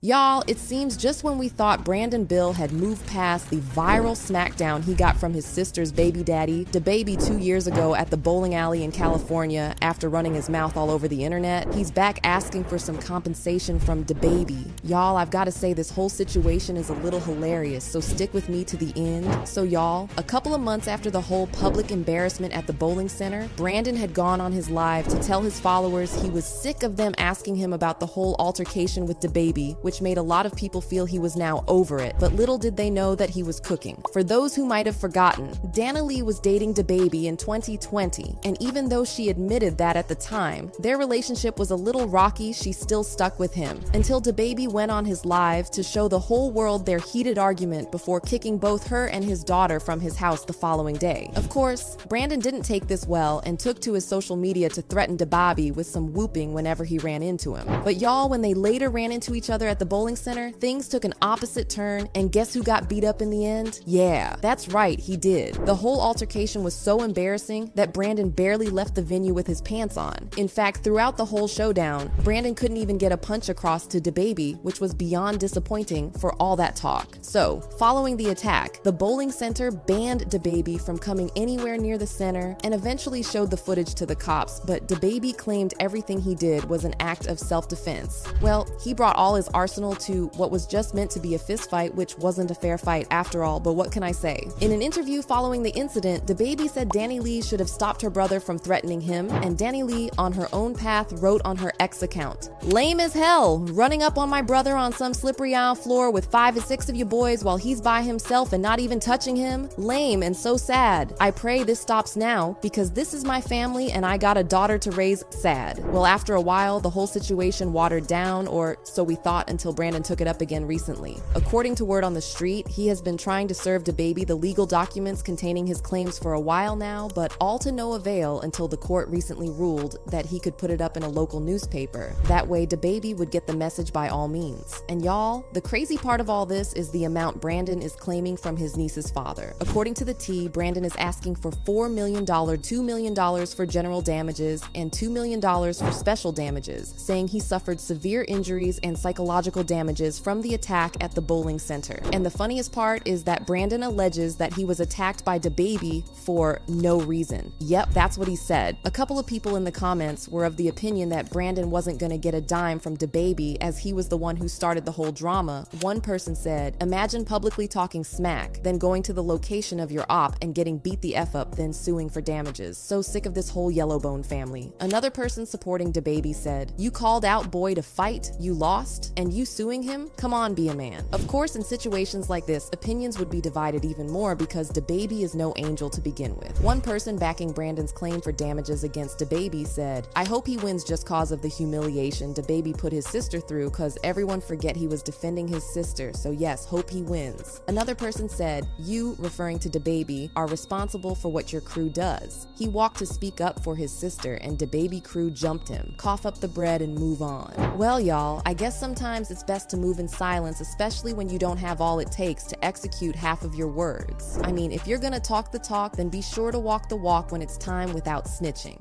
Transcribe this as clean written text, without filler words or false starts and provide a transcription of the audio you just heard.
Y'all, it seems just when we thought Brandon Bill had moved past the viral smackdown he got from his sister's baby daddy, DaBaby, 2 years ago at the bowling alley in California after running his mouth all over the internet, he's back asking for some compensation from DaBaby. Y'all, I've got to say this whole situation is a little hilarious, so stick with me to the end. So y'all, a couple of months after the whole public embarrassment at the bowling center, Brandon had gone on his live to tell his followers he was sick of them asking him about the whole altercation with DaBaby, which made a lot of people feel he was now over it, but little did they know that he was cooking. For those who might have forgotten, DaniLeigh was dating DaBaby in 2020, and even though she admitted that at the time, their relationship was a little rocky, she still stuck with him, until DaBaby went on his live to show the whole world their heated argument before kicking both her and his daughter from his house the following day. Of course, Brandon didn't take this well and took to his social media to threaten DaBaby with some whooping whenever he ran into him. But y'all, when they later ran into each other at the bowling center, things took an opposite turn, and guess who got beat up in the end? Yeah, that's right, he did. The whole altercation was so embarrassing that Brandon barely left the venue with his pants on. In fact, throughout the whole showdown, Brandon couldn't even get a punch across to DaBaby, which was beyond disappointing for all that talk. So, following the attack, the bowling center banned DaBaby from coming anywhere near the center and eventually showed the footage to the cops, but DaBaby claimed everything he did was an act of self-defense. Well, he brought all his arsenal to what was just meant to be a fist fight, which wasn't a fair fight after all, but what can I say? In an interview following the incident, DaBaby said DaniLeigh should have stopped her brother from threatening him, and DaniLeigh, on her own path, wrote on her X account, "Lame as hell, running up on my brother on some slippery aisle floor with 5 or 6 of you boys while he's by himself and not even touching him. Lame and so sad. I pray this stops now because this is my family and I got a daughter to raise. Sad." Well, after a while, the whole situation watered down, or so we thought, until Brandon took it up again recently. According to word on the street, he has been trying to serve DaBaby the legal documents containing his claims for a while now, but all to no avail until the court recently ruled that he could put it up in a local newspaper. That way, DaBaby would get the message by all means. And y'all, the crazy part of all this is the amount Brandon is claiming from his niece's father. According to the T, Brandon is asking for $4 million, $2 million for general damages, and $2 million for special damages, saying he suffered severe injuries and psychological damages from the attack at the bowling center. And the funniest part is that Brandon alleges that he was attacked by DaBaby for no reason. Yep, that's what he said. A couple of people in the comments were of the opinion that Brandon wasn't gonna get a dime from DaBaby as he was the one who started the whole drama. One person said, "Imagine publicly talking smack, then going to the location of your op and getting beat the F up, then suing for damages. So sick of this whole Yellowbone family." Another person supporting DaBaby said, "You called out boy to fight, you lost, and you suing him? Come on, be a man." Of course, in situations like this, opinions would be divided even more because DaBaby is no angel to begin with. One person backing Brandon's claim for damages against DaBaby said, "I hope he wins just cause of the humiliation DaBaby put his sister through, cause everyone forget he was defending his sister, so yes, hope he wins." Another person said, "You," referring to DaBaby, "are responsible for what your crew does. He walked to speak up for his sister and DaBaby crew jumped him. Cough up the bread and move on." Well, y'all, I guess sometimes it's best to move in silence, especially when you don't have all it takes to execute half of your words. I mean, if you're gonna talk the talk, then be sure to walk the walk when it's time without snitching.